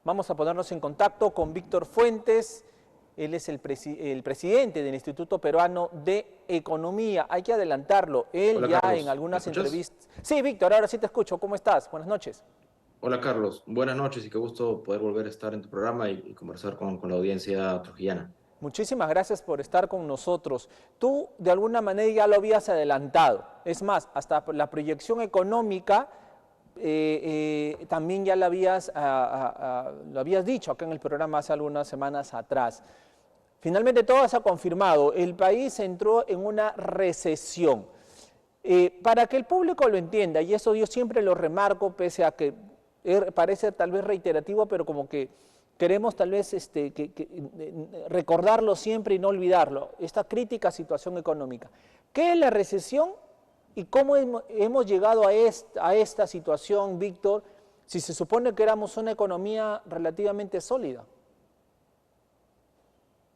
Vamos a ponernos en contacto con Víctor Fuentes. Él es el presidente del Instituto Peruano de Economía. Hay que adelantarlo. Él Hola ya en Carlos, ¿me algunas escuchas? entrevistas... Sí, Víctor, ahora sí te escucho. ¿Cómo estás? Buenas noches. Hola Carlos, buenas noches y qué gusto poder volver a estar en tu programa y conversar con la audiencia trujillana. Muchísimas gracias por estar con nosotros. Tú de alguna manera ya lo habías adelantado. Es más, hasta la proyección económica también ya lo habías dicho acá en el programa hace algunas semanas atrás. Finalmente todo se ha confirmado. El país entró en una recesión. Para que el público lo entienda, y eso yo siempre lo remarco, pese a que parece tal vez reiterativo, pero como que queremos tal vez recordarlo siempre y no olvidarlo, esta crítica situación económica. ¿Qué es la recesión y cómo hemos llegado a esta situación, Víctor, si se supone que éramos una economía relativamente sólida?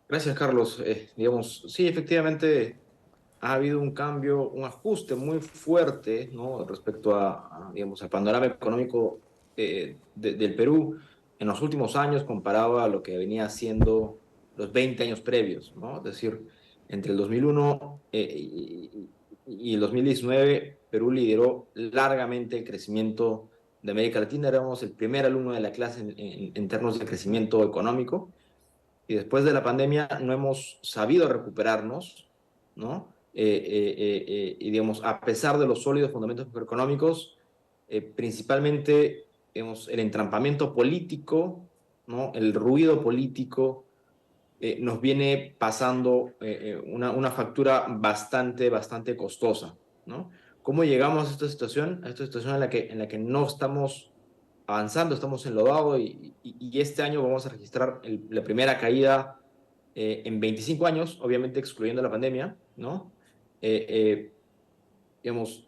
Gracias Carlos. Digamos, sí, efectivamente ha habido un cambio, un ajuste muy fuerte, ¿no? Respecto digamos, al panorama económico del Perú en los últimos años comparado a lo que venía siendo los 20 años previos, ¿no? Es decir, entre el 2001 y el 2019, Perú lideró largamente el crecimiento de América Latina. Éramos el primer alumno de la clase en términos de crecimiento económico y después de la pandemia no hemos sabido recuperarnos, ¿no? Y digamos, a pesar de los sólidos fundamentos económicos, principalmente digamos, el entrampamiento político, ¿no? El ruido político nos viene pasando una factura bastante costosa, ¿no? ¿Cómo llegamos a esta situación? A esta situación en la que no estamos avanzando, estamos enlodados y este año vamos a registrar la primera caída en 25 años, obviamente excluyendo la pandemia, ¿no? Eh, eh, digamos,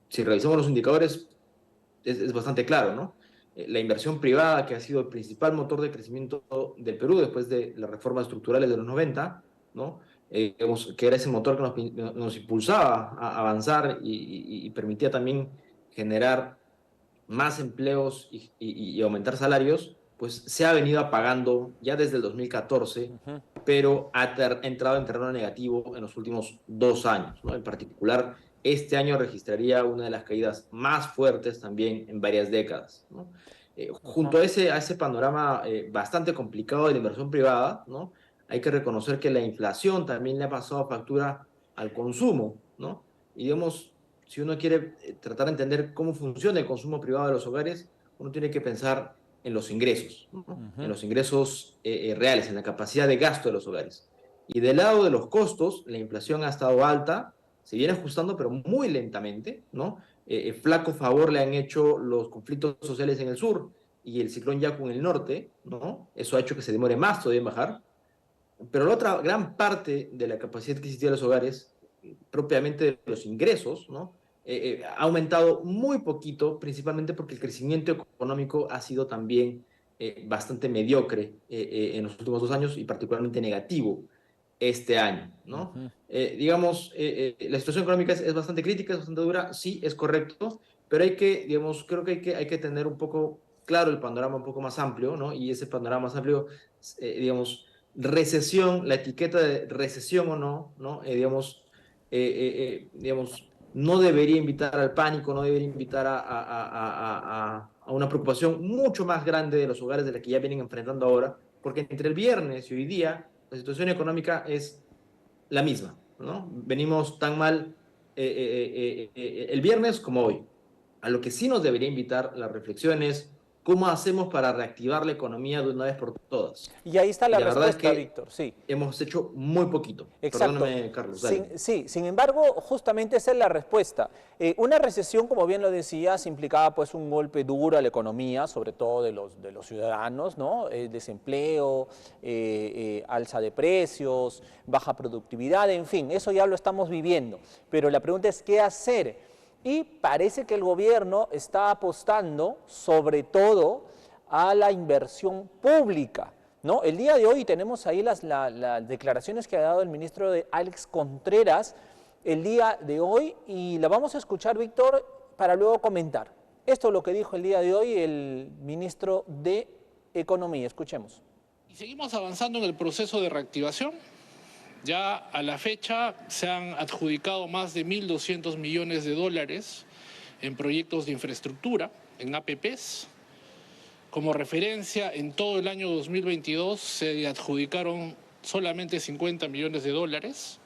si revisamos los indicadores, es bastante claro, ¿no? La inversión privada, que ha sido el principal motor de crecimiento del Perú después de las reformas estructurales de los 90, ¿no? Digamos, que era ese motor que nos impulsaba a avanzar y permitía también generar más empleos y aumentar salarios, pues se ha venido apagando ya desde el 2014, Ujú. pero ha entrado en terreno negativo en los últimos 2 años, ¿no? En particular, este año registraría una de las caídas más fuertes también en varias décadas, ¿no? Ajá. Junto a ese panorama bastante complicado de la inversión privada, ¿no? Hay que reconocer que la inflación también le ha pasado factura al consumo, ¿no? Y digamos, si uno quiere tratar de entender cómo funciona el consumo privado de los hogares, uno tiene que pensar en los ingresos, ¿no? En Ujú. los ingresos reales, en la capacidad de gasto de los hogares. Y del lado de los costos, la inflación ha estado alta, se viene ajustando, pero muy lentamente, ¿no? Flaco favor le han hecho los conflictos sociales en el sur y el ciclón Yaku en el norte, ¿no? Eso ha hecho que se demore más todavía en bajar. Pero la otra gran parte de la capacidad adquisitiva de los hogares, propiamente de los ingresos, ¿no? Ha aumentado muy poquito, principalmente porque el crecimiento económico ha sido también bastante mediocre en los últimos 2 años y particularmente negativo este año, ¿no? Ujú. Digamos, la situación económica es bastante crítica, es bastante dura, sí, es correcto, pero digamos, creo que hay que tener un poco claro el panorama un poco más amplio, ¿no? Y ese panorama más amplio, digamos, recesión, la etiqueta de recesión o no, ¿no? Digamos, no debería invitar al pánico, no debería invitar a una preocupación mucho más grande de los hogares de la que ya vienen enfrentando ahora, porque entre el viernes y hoy día la situación económica es la misma, ¿no? Venimos tan mal el viernes como hoy. A lo que sí nos debería invitar la reflexión es cómo hacemos para reactivar la economía de una vez por todas. Y ahí está Y la la verdad es respuesta, que Víctor, sí. hemos hecho muy poquito. Exacto. Perdóname, Carlos, dale. Sí, sin embargo, justamente esa es la respuesta. Una recesión, como bien lo decías, implicaba pues un golpe duro a la economía, sobre todo de los ciudadanos, ¿no? Desempleo, alza de precios, baja productividad, en fin, eso ya lo estamos viviendo. Pero la pregunta es, ¿qué hacer? Y parece que el gobierno está apostando sobre todo a la inversión pública, ¿no? El día de hoy tenemos ahí las declaraciones que ha dado el ministro de Alex Contreras el día de hoy y la vamos a escuchar, Víctor, para luego comentar. Esto es lo que dijo el día de hoy el ministro de Economía. Escuchemos. Y seguimos avanzando en el proceso de reactivación. Ya a la fecha se han adjudicado más de 1.200 millones de dólares en proyectos de infraestructura, en APPs. Como referencia, en todo el año 2022 se adjudicaron solamente 50 millones de dólares.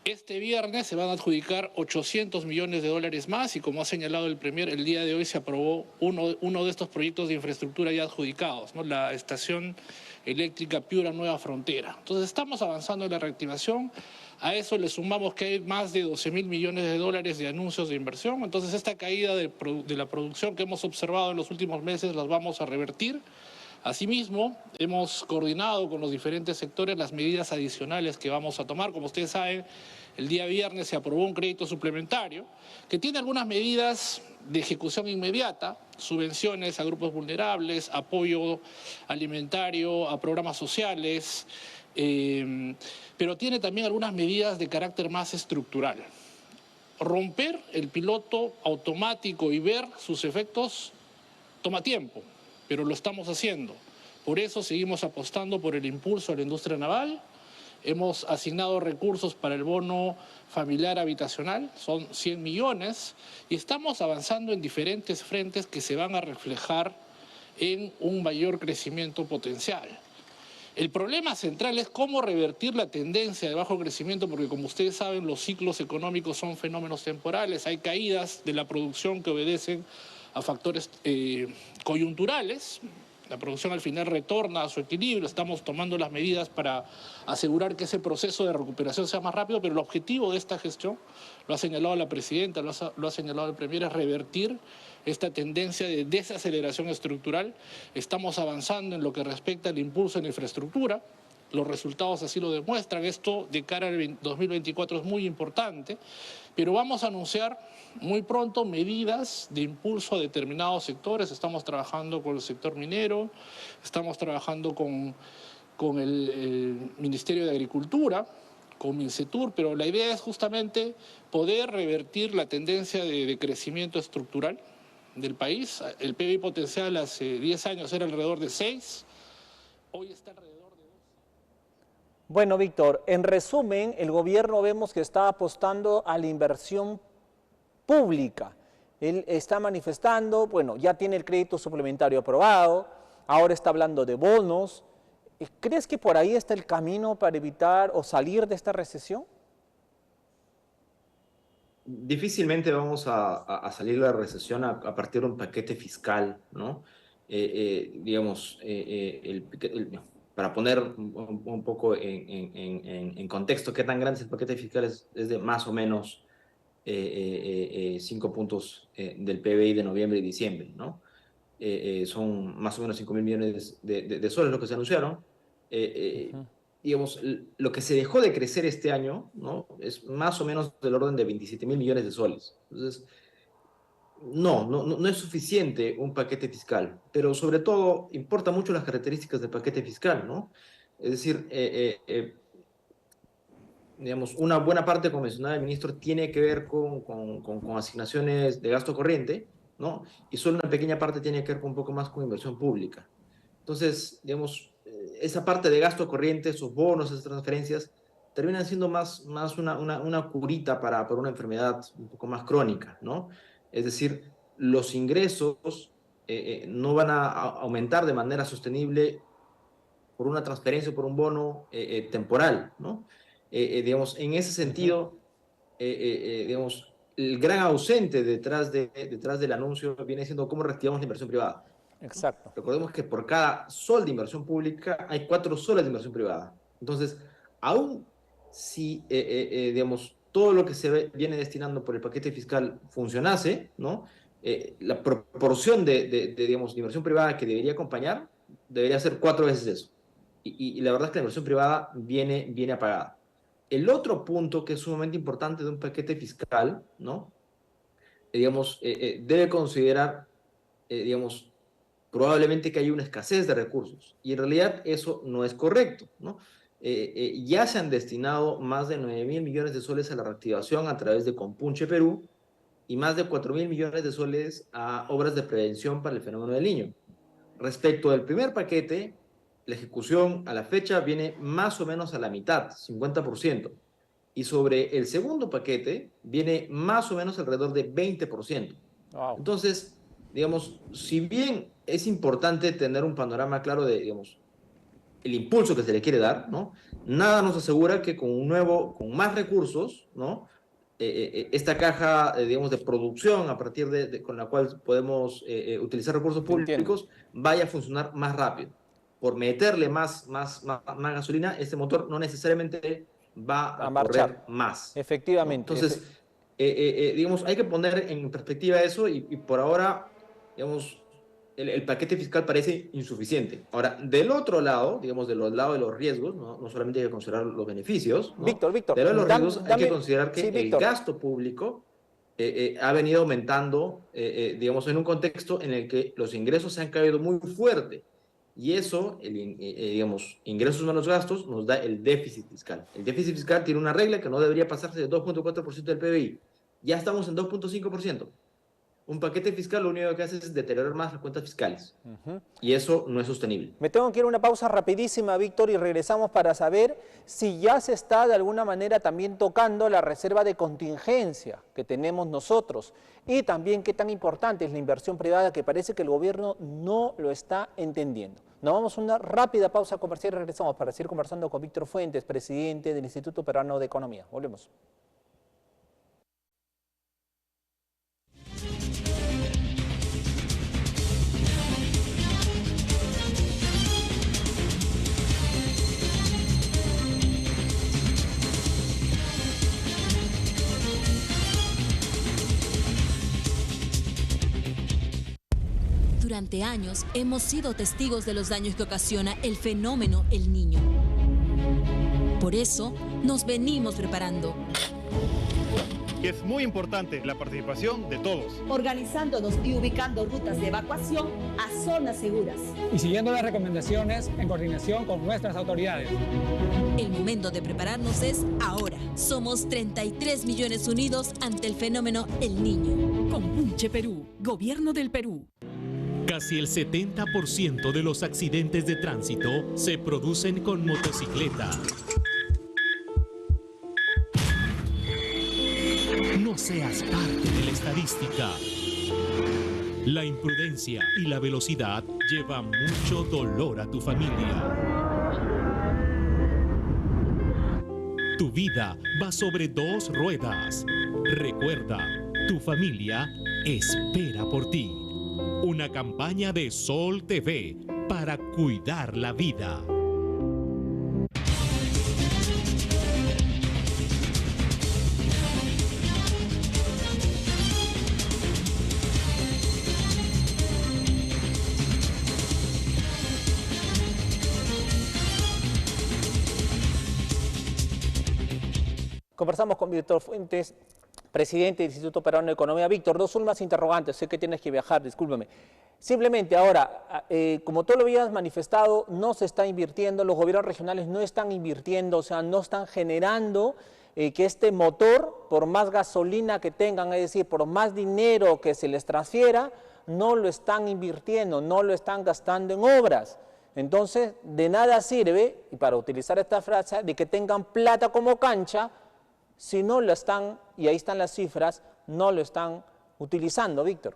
Este viernes se van a adjudicar 800 millones de dólares más y, como ha señalado el Premier, el día de hoy se aprobó uno de estos proyectos de infraestructura ya adjudicados, ¿no? La estación eléctrica Piura Nueva Frontera. Entonces estamos avanzando en la reactivación. A eso le sumamos que hay más de 12.000 millones de dólares de anuncios de inversión. Entonces esta caída de la producción que hemos observado en los últimos meses las vamos a revertir. Asimismo, hemos coordinado con los diferentes sectores las medidas adicionales que vamos a tomar. Como ustedes saben, el día viernes se aprobó un crédito suplementario que tiene algunas medidas de ejecución inmediata, subvenciones a grupos vulnerables, apoyo alimentario a programas sociales, pero tiene también algunas medidas de carácter más estructural. Romper el piloto automático y ver sus efectos toma tiempo, pero lo estamos haciendo. Por eso seguimos apostando por el impulso a la industria naval. Hemos asignado recursos para el bono familiar habitacional, son 100 millones, y estamos avanzando en diferentes frentes que se van a reflejar en un mayor crecimiento potencial. El problema central es cómo revertir la tendencia de bajo crecimiento, porque como ustedes saben, los ciclos económicos son fenómenos temporales, hay caídas de la producción que obedecen a factores coyunturales. La producción al final retorna a su equilibrio, estamos tomando las medidas para asegurar que ese proceso de recuperación sea más rápido, pero el objetivo de esta gestión, lo ha señalado la presidenta, lo ha señalado el Premier, es revertir esta tendencia de desaceleración estructural. Estamos avanzando en lo que respecta al impulso en infraestructura. Los resultados así lo demuestran. Esto de cara al 2024 es muy importante, pero vamos a anunciar muy pronto medidas de impulso a determinados sectores. Estamos trabajando con el sector minero, estamos trabajando con el Ministerio de Agricultura, con Mincetur, pero la idea es justamente poder revertir la tendencia de crecimiento estructural del país. El PBI potencial hace 10 años era alrededor de 6, hoy está alrededor. Bueno, Víctor, en resumen, el gobierno vemos que está apostando a la inversión pública. Él está manifestando, bueno, ya tiene el crédito suplementario aprobado, ahora está hablando de bonos. ¿Crees que por ahí está el camino para evitar o salir de esta recesión? Difícilmente vamos a salir de la recesión a partir de un paquete fiscal, ¿no? Digamos, para poner un poco en contexto, ¿qué tan grande es el paquete fiscal? Es de más o menos 5 puntos del PBI de noviembre y diciembre, ¿no? Son más o menos 5.000 millones de soles lo que se anunciaron. Digamos, lo que se dejó de crecer este año, ¿no? Es más o menos del orden de 27.000 millones de soles. Entonces, no es suficiente un paquete fiscal, pero sobre todo importa mucho las características del paquete fiscal, ¿no? Es decir, digamos, una buena parte, como mencionaba el ministro, tiene que ver con asignaciones de gasto corriente, ¿no? Y solo una pequeña parte tiene que ver un poco más con inversión pública. Entonces, digamos, esa parte de gasto corriente, esos bonos, esas transferencias, terminan siendo más una curita para una enfermedad un poco más crónica, ¿no? Es decir, los ingresos no van a aumentar de manera sostenible por una transferencia o por un bono temporal, ¿no? Digamos, en ese sentido, digamos, el gran ausente detrás del anuncio viene siendo cómo reactivamos la inversión privada. Exacto. Recordemos que por cada sol de inversión pública hay 4 soles de inversión privada. Entonces, aún si, digamos, todo lo que viene destinando por el paquete fiscal funcionase, ¿no? La proporción digamos, de inversión privada que debería acompañar debería ser 4 veces eso. Y la verdad es que la inversión privada viene apagada. El otro punto que es sumamente importante de un paquete fiscal, ¿no? Digamos, debe considerar, digamos, probablemente que hay una escasez de recursos. Y en realidad eso no es correcto, ¿no? Ya se han destinado más de 9.000 millones de soles a la reactivación a través de Compunche Perú y más de 4.000 millones de soles a obras de prevención para el fenómeno del Niño. Respecto del primer paquete, la ejecución a la fecha viene más o menos a la mitad, 50%. Y sobre el segundo paquete viene más o menos alrededor de 20%. Wow. Entonces, digamos, si bien es importante tener un panorama claro de, digamos, el impulso que se le quiere dar, ¿no? Nada nos asegura que con más recursos, ¿no? Esta caja, digamos, de producción a partir con la cual podemos utilizar recursos Entiendo. públicos vaya a funcionar más rápido. Por meterle más gasolina, este motor no necesariamente va A a marchar. correr más, ¿no? Efectivamente. Entonces, digamos, hay que poner en perspectiva eso y por ahora, digamos, el paquete fiscal parece insuficiente. Ahora, del otro lado, digamos, del lado de los riesgos, ¿no? No solamente hay que considerar los beneficios, ¿no? Víctor, Del lado de los riesgos hay que dame, considerar que sí, el Víctor, gasto público ha venido aumentando, digamos, en un contexto en el que los ingresos se han caído muy fuerte. Y eso, digamos, ingresos menos gastos, nos da el déficit fiscal. El déficit fiscal tiene una regla que no debería pasarse de 2,4% del PBI. Ya estamos en 2,5%. Un paquete fiscal lo único que hace es deteriorar más las cuentas fiscales. Y eso no es sostenible. me tengo que ir a una pausa rapidísima, Víctor, y regresamos para saber si ya se está de alguna manera también tocando la reserva de contingencia que tenemos nosotros y también qué tan importante es la inversión privada que parece que el gobierno no lo está entendiendo. Nos vamos a una rápida pausa comercial y regresamos para seguir conversando con Víctor Fuentes, presidente del Instituto Peruano de Economía. Volvemos. Durante años hemos sido testigos de los daños que ocasiona el fenómeno El Niño. Por eso nos venimos preparando. Es muy importante la participación de todos. Organizándonos y ubicando rutas de evacuación a zonas seguras. Y siguiendo las recomendaciones en coordinación con nuestras autoridades. El momento de prepararnos es ahora. Somos 33 millones unidos ante el fenómeno El Niño. Compunche Perú, Gobierno del Perú. Casi el 70% de los accidentes de tránsito se producen con motocicleta. No seas parte de la estadística. La imprudencia y la velocidad llevan mucho dolor a tu familia. Tu vida va sobre dos ruedas. Recuerda, tu familia espera por ti. Una campaña de Sol TV para cuidar la vida. Conversamos con Víctor Fuentes, presidente del Instituto Peruano de Economía. Víctor, dos últimas interrogantes, sé que tienes que viajar, discúlpame. Simplemente ahora, como tú lo habías manifestado, no se está invirtiendo, los gobiernos regionales no están invirtiendo, o sea, no están generando que este motor, por más gasolina que tengan, es decir, por más dinero que se les transfiera, no lo están invirtiendo, no lo están gastando en obras. Entonces, de nada sirve, y para utilizar esta frase, de que tengan plata como cancha, si no lo están, y ahí están las cifras, no lo están utilizando, Víctor.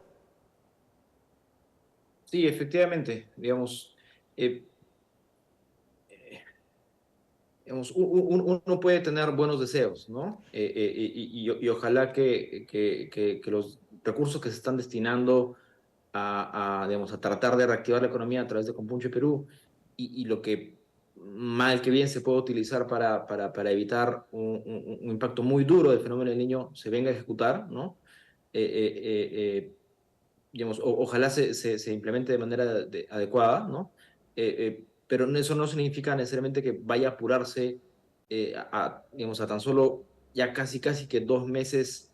Sí, efectivamente, digamos, uno puede tener buenos deseos, ¿no? Y ojalá que los recursos que se están destinando digamos, a tratar de reactivar la economía a través de Compunche Perú y lo que mal que bien se puede utilizar para evitar un impacto muy duro del fenómeno del Niño se venga a ejecutar, ¿no? Digamos, ojalá se implemente de manera adecuada, ¿no? Pero eso no significa necesariamente que vaya a apurarse digamos, a tan solo ya casi que 2 meses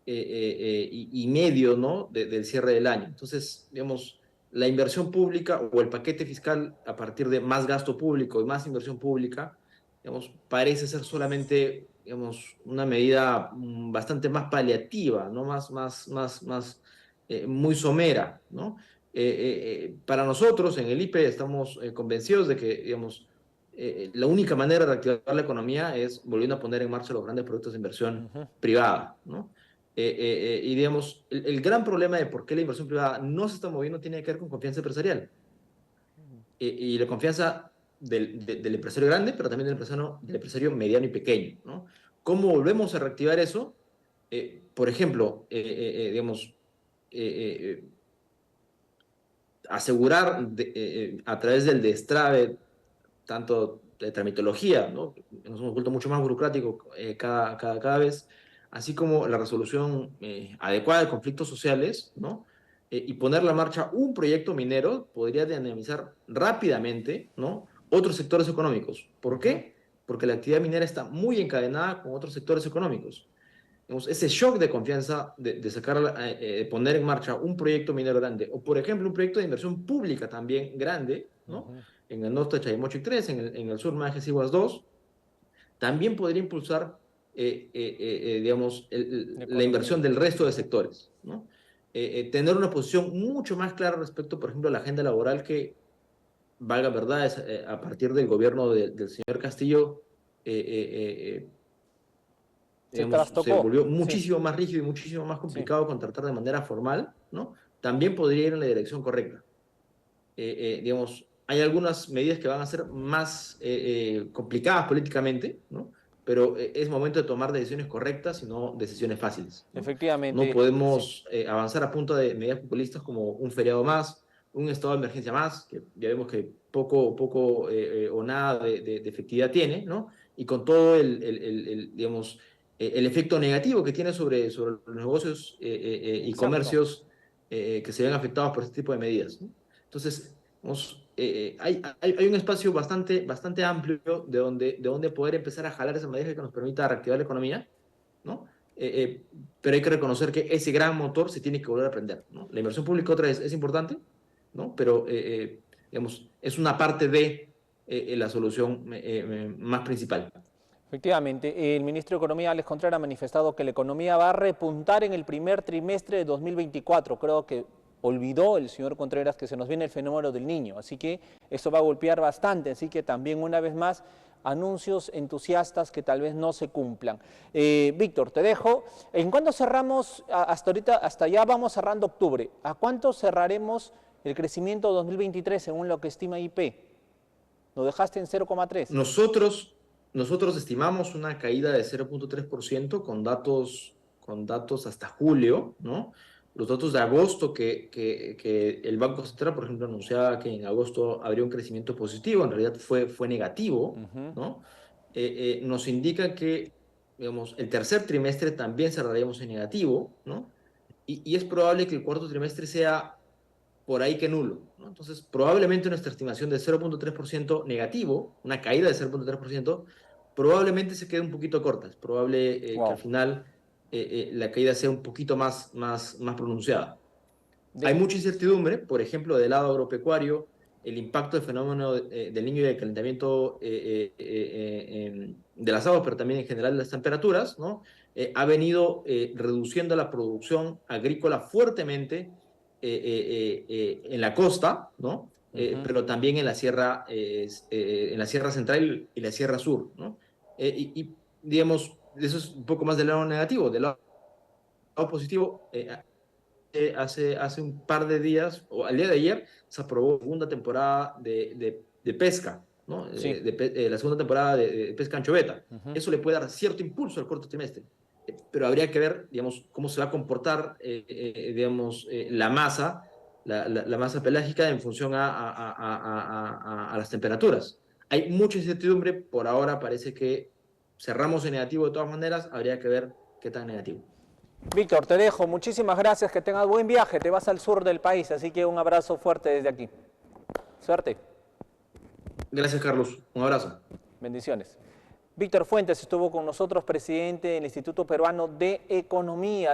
y medio, ¿no? Del cierre del año. Entonces, digamos, la inversión pública o el paquete fiscal a partir de más gasto público y más inversión pública, digamos, parece ser solamente, digamos, una medida bastante más paliativa, ¿no? Muy somera, ¿no? Para nosotros en el IPE estamos convencidos de que, digamos, la única manera de reactivar la economía es volviendo a poner en marcha los grandes proyectos de inversión privada, ¿no? Y digamos, el gran problema de por qué la inversión privada no se está moviendo tiene que ver con confianza empresarial. Y la confianza del empresario grande, pero también del empresario mediano y pequeño, ¿no? ¿Cómo volvemos a reactivar eso? Por ejemplo, digamos, asegurar a través del destrave, tanto de tramitología, ¿no? Nos hemos vuelto mucho más burocrático cada vez, así como la resolución adecuada de conflictos sociales, ¿no? Y poner en marcha un proyecto minero podría dinamizar rápidamente, ¿no? Otros sectores económicos. ¿Por qué? Porque la actividad minera está muy encadenada con otros sectores económicos. Ese shock de confianza de poner en marcha un proyecto minero grande, o por ejemplo un proyecto de inversión pública también grande, ¿no? En el norte de Chaimochic 3, en el sur Majes-Iguas 2, también podría impulsar, digamos, la inversión del resto de sectores, ¿no? Tener una posición mucho más clara respecto, por ejemplo, a la agenda laboral que, valga verdad, es, a partir del gobierno del señor Castillo, digamos, se volvió muchísimo más rígido y muchísimo más complicado contratar de manera formal, ¿no? También podría ir en la dirección correcta. Digamos, hay algunas medidas que van a ser más complicadas políticamente, ¿no? Pero es momento de tomar decisiones correctas y no decisiones fáciles, ¿no? Efectivamente. No podemos avanzar a punta de medidas populistas como un feriado más, un estado de emergencia más, que ya vemos que poco o nada de efectividad tiene, ¿no? Y con todo digamos, el efecto negativo que tiene sobre los negocios y comercios que se ven afectados por este tipo de medidas, ¿no? Entonces, hay un espacio bastante amplio de donde poder empezar a jalar esa medida que nos permita reactivar la economía, ¿no? Pero hay que reconocer que ese gran motor se tiene que volver a prender, ¿no? La inversión pública otra vez es importante, ¿no? Pero digamos, es una parte de la solución más principal. Efectivamente, el ministro de Economía, Alex Contreras, ha manifestado que la economía va a repuntar en el primer trimestre de 2024. Creo que olvidó el señor Contreras que se nos viene el fenómeno del Niño, así que eso va a golpear bastante, así que también una vez más anuncios entusiastas que tal vez no se cumplan. Víctor, te dejo. ¿En cuánto cerramos hasta ahorita? Hasta ya vamos cerrando octubre. ¿A cuánto cerraremos el crecimiento 2023 según lo que estima IP? Lo dejaste en 0,3. Nosotros estimamos una caída de 0.3% con datos hasta julio, ¿no? Los datos de agosto que el Banco Central, por ejemplo, anunciaba que en agosto habría un crecimiento positivo, en realidad fue negativo, ¿no? Nos indica que, digamos, el tercer trimestre también cerraríamos en negativo, ¿no? Y es probable que el cuarto trimestre sea por ahí que nulo, ¿no? Entonces, probablemente nuestra estimación de 0.3% negativo, una caída de 0.3%, probablemente se quede un poquito corta. Es probable que al final la caída sea un poquito más pronunciada. Hay mucha incertidumbre, por ejemplo, del lado agropecuario, el impacto del fenómeno del Niño y del calentamiento de las aguas, pero también en general de las temperaturas, ¿no? Ha venido reduciendo la producción agrícola fuertemente en la costa, ¿no? Pero también en la sierra central y la sierra sur, ¿no? Digamos, eso es un poco más del lado negativo. Del lado positivo, hace un par de días, o al día de ayer, se aprobó la segunda temporada de pesca, ¿no? La segunda temporada de pesca anchoveta. Eso le puede dar cierto impulso al corto trimestre, pero habría que ver, digamos, cómo se va a comportar, digamos, la masa pelágica en función a las temperaturas. Hay mucha incertidumbre, por ahora parece que cerramos en negativo de todas maneras, habría que ver qué tan negativo. Víctor, te dejo, muchísimas gracias, que tengas buen viaje, te vas al sur del país, así que un abrazo fuerte desde aquí. Suerte. Gracias, Carlos, un abrazo. Bendiciones. Víctor Fuentes estuvo con nosotros, presidente del Instituto Peruano de Economía.